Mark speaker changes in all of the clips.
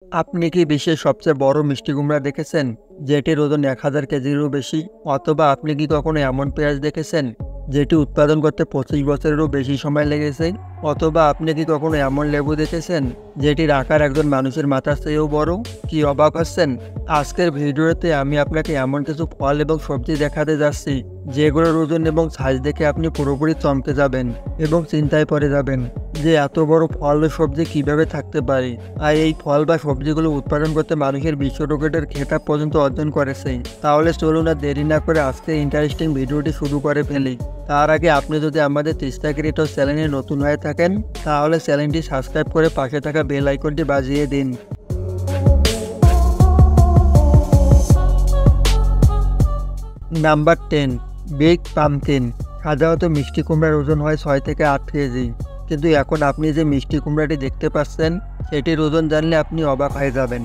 Speaker 1: আপনি কি বিশ্বের সবচেয়ে বড় মিষ্টি কুমড়া দেখেছেন, যেটির ওজন ১,০০০ কেজিরও বেশি? অথবা আপনি কি কখনো এমন পেঁয়াজ দেখেছেন, যেটি উৎপাদন করতে ২৫ বছরেরও বেশি সময় লেগেছে? অথবা আপনি কি কখনো এমন লেবু দেখেছেন, যেটির আকার একজন মানুষের মাথার চেয়েও বড়? কি অবাক হচ্ছেন? আজকের ভিডিওতে আমি আপনাকে এমন কিছু ফল এবং সবজি দেখাতে যাচ্ছি, যেগুলোর ওজন এবং সাইজ দেখে আপনি পুরোপুরি চমকে যাবেন এবং চিন্তায় পড়ে যাবেন যে এত বড় ফল ও সবজি কিভাবে থাকতে পারে। আর এই ফল বা সবজিগুলো উৎপাদন করতে মানুষের বিশ্ব রেকর্ডের খেতাব পর্যন্ত অর্জন করেছে। তাহলে চলুন আর দেরি না করে আজকের ইন্টারেস্টিং ভিডিওটি শুরু করে ফেলি। তার আগে আপনি যদি আমাদের তিস্তা ক্রিয়েটর চ্যানেলে নতুন হয়ে থাকেন, তাহলে চ্যানেলটি সাবস্ক্রাইব করে পাশে থাকা বেল আইকনটি বাজিয়ে দিন। Number 10, big pumpkin. সাধারণত মিষ্টি কুমড়ার ওজন হয় ৬ থেকে ৮ কেজি, কিন্তু এখন আপনি যে মিষ্টি কুমড়াটি দেখতে পাচ্ছেন, সেটির ওজন জানলে আপনি অবাক হয়ে যাবেন।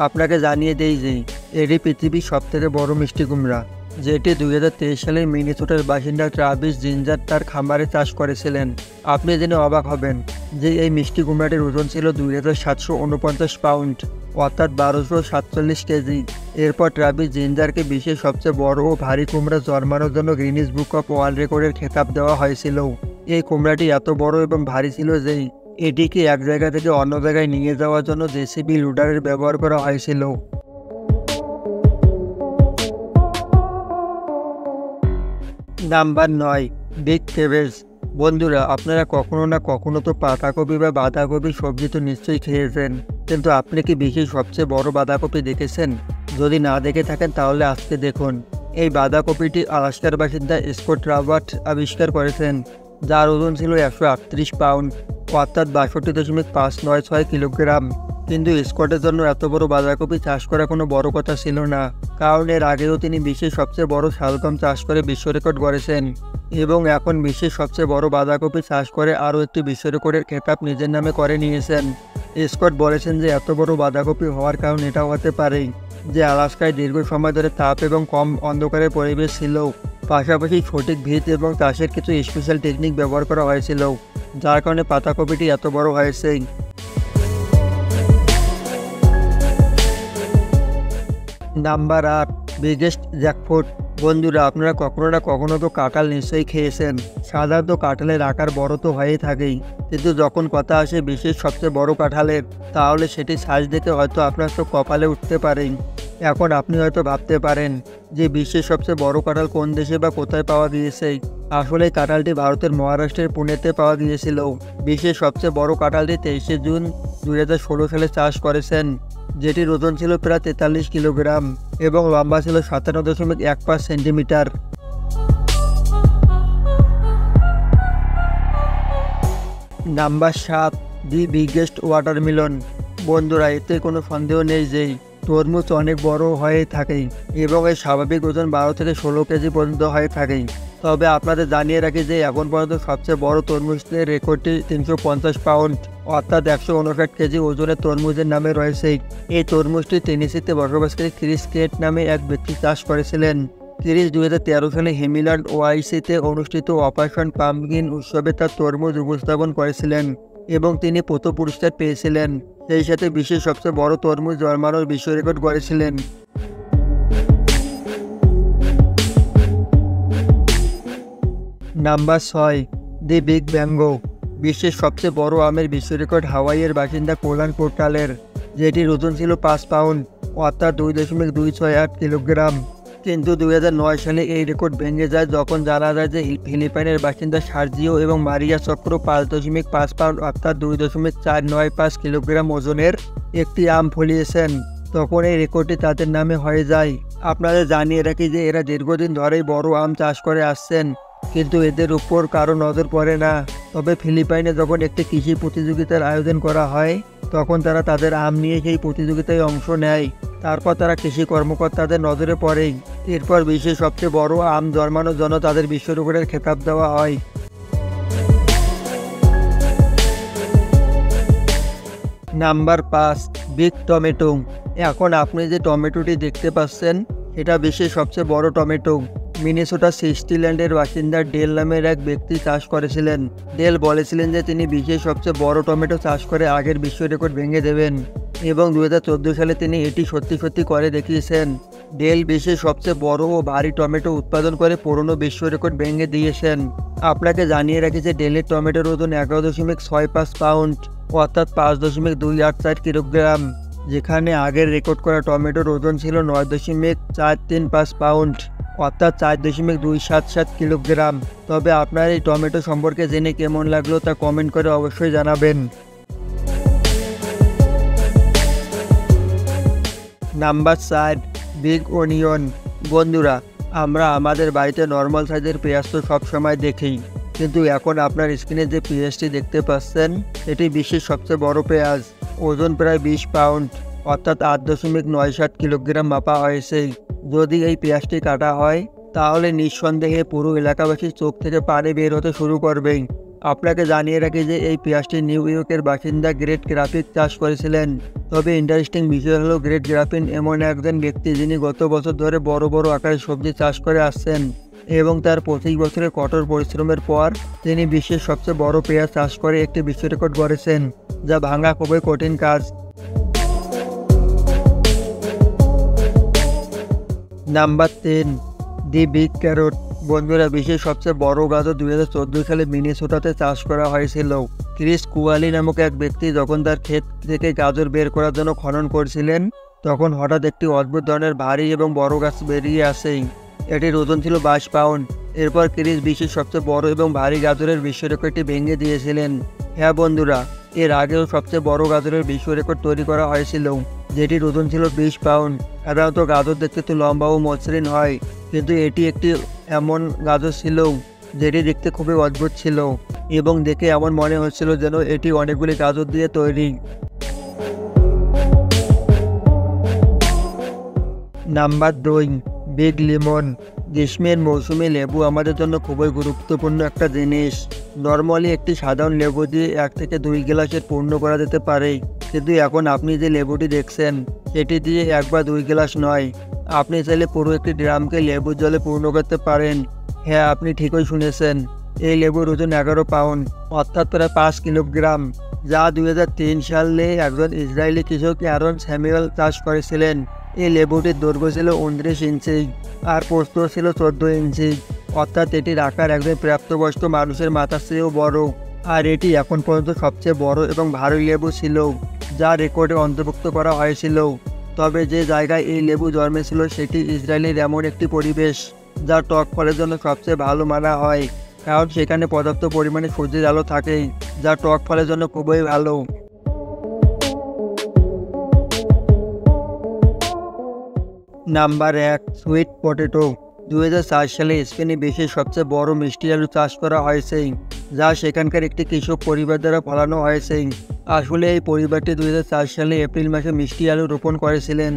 Speaker 1: আপনাকে জানিয়ে দেই যে এটি পৃথিবীর সবথেকে বড় মিষ্টি কুমড়া, যেটি ২০২৩ সালে মিনেসোটার বাসিন্দা ট্রাভিস জিঞ্জার তার খামারে চাষ করেছিলেন। আপনি জেনে অবাক হবেন যে এই মিষ্টি কুমড়াটির ওজন ছিল ২,৭৪৯ পাউন্ড, অর্থাৎ ১২৪৭ কেজি। এরপর ট্রাভিস জিঞ্জারকে বিশ্বের সবচেয়ে বড় ও ভারী কুমড়া জন্মানোর জন্য গিনিস বুক অফ ওয়ার্ল্ড রেকর্ডের খেতাব দেওয়া হয়েছিল। এই কুমড়াটি এত বড় এবং ভারী ছিল যে এটিকে এক জায়গা থেকে অন্য জায়গায় নিয়ে যাওয়ার জন্য জেসিবি লোডারের ব্যবহার করা হয়েছিল। Number ৯, big cabbage. বন্ধুরা, আপনারা কখনো না কখনো তো পাতাকপি বা বাঁধাকপি সবজি তো নিশ্চয়ই খেয়েছেন, কিন্তু আপনি কি বিশ্বের সবচেয়ে বড় বাঁধাকপি দেখেছেন? যদি না দেখে থাকেন তাহলে আজকে দেখুন। এই বাঁধাকপিটি আলাস্কার বাসিন্দা স্কট রাবার্ট আবিষ্কার করেছেন, যার ওজন ছিল ১৩৮ পাউন্ড, অর্থাৎ ৬২.৫৯৬ কিলোগ্রাম। কিন্তু স্কটের জন্য এত বড় বাঁধাকপি চাষ করা কোনো বড় কথা ছিল না, কারণ এর আগেও তিনি বিশ্বের সবচেয়ে বড় শালগম চাষ করে বিশ্ব রেকর্ড গড়েছেন এবং এখন বিশ্বের সবচেয়ে বড় বাঁধাকপি চাষ করে আরও একটি বিশ্ব রেকর্ডের খেতাব নিজের নামে করে নিয়েছেন। স্কট বলেছেন যে এত বড় বাঁধাকপি হওয়ার কারণ এটাও হতে পারে যে আলাস্কায় দীর্ঘ সময় ধরে তাপ এবং কম অন্ধকারের পরিবেশ ছিল, পাশাপাশি সঠিক ভিত এবং চাষের কিছু স্পেশাল টেকনিক ব্যবহার করা হয়েছিল, যার কারণে পাতাকপিটি এত বড় হয়েছে। Number ৮, biggest jackfruit. বন্ধুরা, আপনারা কখনো না কখনো তো কাঁঠাল নিশ্চয়ই খেয়েছেন। সাধারণত কাঁঠালের আকার বড় তো হয়েই থাকেই, কিন্তু যখন কথা আসে বিশ্বের সবচেয়ে বড় কাঁঠালের, তাহলে সেটি সাইজ দেখে হয়তো আপনার তো কপালে উঠতে পারেন। এখন আপনি হয়তো ভাবতে পারেন যে বিশ্বের সবচেয়ে বড় কাঁঠাল কোন দেশে বা কোথায় পাওয়া গিয়েছে। আসলে কাঁঠালটি ভারতের মহারাষ্ট্রের পুনেতে পাওয়া গিয়েছিল। বিশ্বের সবচেয়ে বড় কাঁঠালটি ২৩শে জুন ২০১৬ সালে চাষ করেছেন, যেটির ওজন ছিল প্রায় ৪৩ কিলোগ্রাম এবং লম্বা ছিল ৫৭.১৫ সেন্টিমিটার। নাম্বার ৭, দি বিগেস্ট ওয়াটারমেলন। বন্ধুরা, এতে কোনো সন্দেহ নেই যে তরমুজ অনেক বড় হয়ে থাকে এবং এর স্বাভাবিক ওজন ১২ থেকে ১৬ কেজি পর্যন্ত হয়ে থাকে। তবে আপনাদের জানিয়ে রাখি যে এখন পর্যন্ত সবচেয়ে বড় তরমুজের রেকর্ডটি ৩৫০ পাউন্ড, অর্থাৎ ১৫৯ কেজি ওজনের তরমুজের নামে রয়েছে। এই তরমুজটি টেনেসিতে বসবাসকারী ক্রিস কেট নামে এক ব্যক্তি চাষ করেছিলেন। ক্রিস ২০১৩ সালে হেমিল্যান্ড ওআইসিতে অনুষ্ঠিত অপারেশন পাম্পকিন উৎসবে তার তরমুজ উপস্থাপন করেছিলেন এবং তিনি প্রথম পুরস্কার পেয়েছিলেন। সেই সাথে বিশ্বের সবচেয়ে বড় তরমুজ জন্মানোর বিশ্ব রেকর্ড গড়েছিলেন। Number ৬, the big mango. বিশ্বের সবচেয়ে বড় আমের বিশ্ব রেকর্ড হাওয়াইয়ের বাসিন্দা কোলান পোর্টালের, যেটির ওজন ছিল ৫ পাউন্ড, অর্থাৎ ২.২৬৮ কিলোগ্রাম। কিন্তু ২০০৯ সালে এই রেকর্ড ভেঙে যায় যখন জানা যায় যে ফিলিপাইনের বাসিন্দা সার্জিও এবং মারিয়া চক্র ৫.৫ পাউন্ড অর্থাৎ ২.৪৯৫ কিলোগ্রাম ওজনের একটি আম ফলিয়েছেন। তখন এই রেকর্ডটি তাদের নামে হয়ে যায়। আপনাদের জানিয়ে রাখি যে এরা দীর্ঘদিন ধরেই বড় আম চাষ করে আসছেন, কিন্তু এদের উপর কারো নজর পড়ে না। তবে ফিলিপাইনে যখন একটি কৃষি প্রতিযোগিতার আয়োজন করা হয়, তখন তারা তাদের আম নিয়ে সেই প্রতিযোগিতায় অংশ নেয়। তারপর তারা কৃষি কর্মকর্তাদের নজরে পড়ে। এরপর বিশ্বের সবচেয়ে বড় আম জন্মানোর জন্য তাদের বিশ্ব রেকর্ডের খেতাব দেওয়া হয়। Number ৫, big tomato. এখন আপনি যে টমেটোটি দেখতে পাচ্ছেন, এটা বিশ্বের সবচেয়ে বড় টমেটো। মিনেসোটা সিস্টিল্যান্ডের বাসিন্দা ডেল নামের এক ব্যক্তি চাষ করেছিলেন। ডেল বলেছিলেন যে তিনি বিশ্বের সবচেয়ে বড় টমেটো চাষ করে আগের বিশ্ব রেকর্ড ভেঙে দেবেন এবং 2014 সালে তিনি এটি সত্যি করে দেখিয়েছেন। ডেল বিশ্বের সবচেয়ে বড় ও ভারী টমেটো উৎপাদন করে পুরনো বিশ্ব রেকর্ড ভেঙে দিয়েছেন। আপনাকে জানিয়ে রাখি যে ডেলের টমেটোর ওজন 11.65 পাউন্ড অর্থাৎ 5.284 কিলোগ্রাম, যেখানে আগের রেকর্ড করা টমেটোর ওজন ছিল 9.435 পাউন্ড অর্থাৎ 4.277 কিলোগ্রাম। তবে আপনার এই টমেটো সম্পর্কে জেনে কেমন লাগলো তা কমেন্ট করে অবশ্যই জানাবেন। Number 4, big onion. বন্ধুরা, আমরা আমাদের বাড়িতে নর্মাল সাইজের পেঁয়াজ তো সবসময় দেখি, কিন্তু এখন আপনার স্ক্রিনে যে পেঁয়াজটি দেখতে পাচ্ছেন এটি বিশ্বের সবচেয়ে বড় পেঁয়াজ। ওজন প্রায় 20 পাউন্ড অর্থাৎ 8.97 কিলোগ্রাম মাপা হয়েছে। যদি এই পেঁয়াজটি কাটা হয় তাহলে নিঃসন্দেহে পুরো এলাকাবাসীর চোখ থেকে পানি বের হতে শুরু করবে। আপনাকে জানিয়ে রাখি যে এই পেঁয়াজটি নিউ ইয়র্কের বাসিন্দা গ্রেট গ্রাফিন চাষ করেছিলেন। তবে ইন্টারেস্টিং বিষয় হলো গ্রেট গ্রাফিন এমন একজন ব্যক্তি যিনি গত বছর ধরে বড় আকারে সবজি চাষ করে আসছেন এবং তার 25 বছরের কঠোর পরিশ্রমের পর তিনি বিশ্বের সবচেয়ে বড় পেঁয়াজ চাষ করে একটি বিশ্ব রেকর্ড গড়েছেন, যা ভাঙা খুবই কঠিন কাজ। Number 10, the big carrot. বন্ধুরা, বিশ্বের সবচেয়ে বড় গাজর 2014 সালে মিনেসোটাতে চাষ করা হয়েছিল। ক্রিস কুয়ালি নামক এক ব্যক্তি যখন তার ক্ষেত থেকে গাজর বের করার জন্য খনন করছিলেন তখন হঠাৎ একটি অদ্ভুত ধরনের ভারী এবং বড় গাছ বেরিয়ে আসে। এটির ওজন ছিল 22 পাউন্ড। এরপর ক্রিস বিশ্বের সবচেয়ে বড় এবং ভারী গাজরের বিশ্ব রেকর্ডটি ভেঙে দিয়েছিলেন। হ্যাঁ বন্ধুরা, এর আগেও সবচেয়ে বড় গাজরের বিশ্ব রেকর্ড তৈরি করা হয়েছিল, যেটির ওজন ছিল 20 পাউন্ড। সাধারণত গাজর দেখতে তো লম্বা ও মসৃণ হয়, কিন্তু এটি একটি এমন গাজর ছিল যেটি দেখতে খুবই অদ্ভুত ছিল এবং দেখে এমন মনে হচ্ছিল যেন এটি অনেকগুলি গাজর দিয়ে তৈরি। Number 2, big lemon. গ্রীষ্মের মৌসুমে লেবু আমাদের জন্য খুবই গুরুত্বপূর্ণ একটা জিনিস। নর্মালি একটি সাধারণ লেবু দিয়ে 1 থেকে 2 গ্লাসের পূর্ণ করা যেতে পারে, কিন্তু এখন আপনি যে লেবুটি দেখছেন সেটি দিয়ে 1 বা 2 গ্লাস নয়, আপনি চাইলে পুরো একটি ড্রামকে লেবুর জলে পূর্ণ করতে পারেন। হ্যাঁ, আপনি ঠিকই শুনেছেন, এই লেবুর ওজন 11 পাউন্ড অর্থাৎ প্রায় 5 কিলোগ্রাম, যা 2003 সালে একজন ইসরায়েলি কৃষক অ্যারন স্যামুয়েল চাষ করেছিলেন। এই লেবুটির দৈর্ঘ্য ছিল 29 ইঞ্চি আর প্রস্থ ছিল 14 ইঞ্চি, অর্থাৎ এটির আকার একজন প্রাপ্তবয়স্ক মানুষের মাথার চেয়েও বড়। আর এটি এখন পর্যন্ত সবচেয়ে বড় এবং ভারী লেবু ছিল, যা রেকর্ডে অন্তর্ভুক্ত করা হয়েছিল। তবে যে জায়গায় এই লেবু জন্মেছিল সেটি ইসরায়েলের এমন একটি পরিবেশ যা টক ফলের জন্য সবচেয়ে ভালো মানা হয়, কারণ সেখানে পর্যাপ্ত পরিমাণে সূর্যের আলো থাকে, যা টক ফলের জন্য খুবই ভালো। Number 1, sweet potato. 2004 সালে স্পেনে বিশ্বের সবচেয়ে বড় মিষ্টি আলু চাষ করা হয়েছে, যা সেখানকার একটি কৃষক পরিবার দ্বারা ফলানো হয়েছে। আসলে এই পরিবারটি 2004 সালে এপ্রিল মাসে মিষ্টি আলু রোপণ করেছিলেন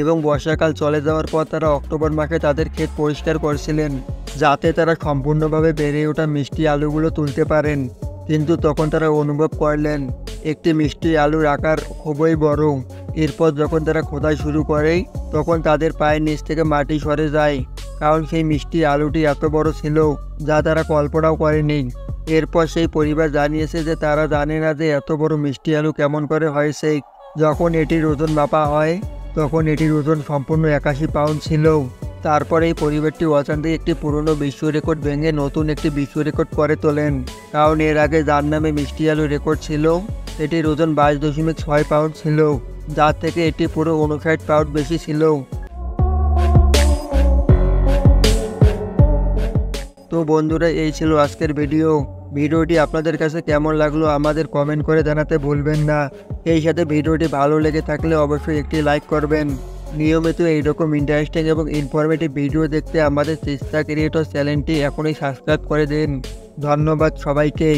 Speaker 1: এবং বর্ষাকাল চলে যাওয়ার পর তারা অক্টোবর মাসে তাদের ক্ষেত পরিষ্কার করেছিলেন যাতে তারা সম্পূর্ণভাবে বেড়ে ওঠা মিষ্টি আলুগুলো তুলতে পারেন। কিন্তু তখন তারা অনুভব করলেন একটি মিষ্টি আলুর আকার খুবই বড়। এরপর যখন তারা খোদাই শুরু করে তখন তাদের পায়ের নিচ থেকে মাটি সরে যায়, কারণ সেই মিষ্টি আলুটি এত বড় ছিল যা তারা কল্পনাও করেনি। এরপর সেই পরিবার জানিয়েছে যে তারা জানে না যে এত বড় মিষ্টি আলু কেমন করে হয়েছে। যখন এটির ওজন মাপা হয় তখন এটির ওজন সম্পূর্ণ 81 পাউন্ড ছিল। তারপরে এই পরিবারটি অজান্তেই একটি পুরনো বিশ্ব রেকর্ড ভেঙে নতুন একটি বিশ্ব রেকর্ড করে তোলেন, কারণ এর আগে যার নামে মিষ্টি আলু রেকর্ড ছিল এটির ওজন 22.6 পাউন্ড ছিল, যার থেকে এটি পুরো 59 পাউন্ড বেশি ছিল। তো বন্ধুরা, এই ছিল আজকের ভিডিওটি আপনাদের কাছে কেমন লাগলো আমাদের কমেন্ট করে জানাতে ভুলবেন না। এই সাথে ভিডিওটি ভালো লেগে থাকলে অবশ্যই একটি লাইক করবেন। নিয়মিত এইরকম ইন্টারেস্টিং এবং ইনফরমেটিভ ভিডিও দেখতে আমাদের তিস্তা ক্রিয়েটর চ্যানেলটি এখনই সাবস্ক্রাইব করে দিন। ধন্যবাদ সবাইকে।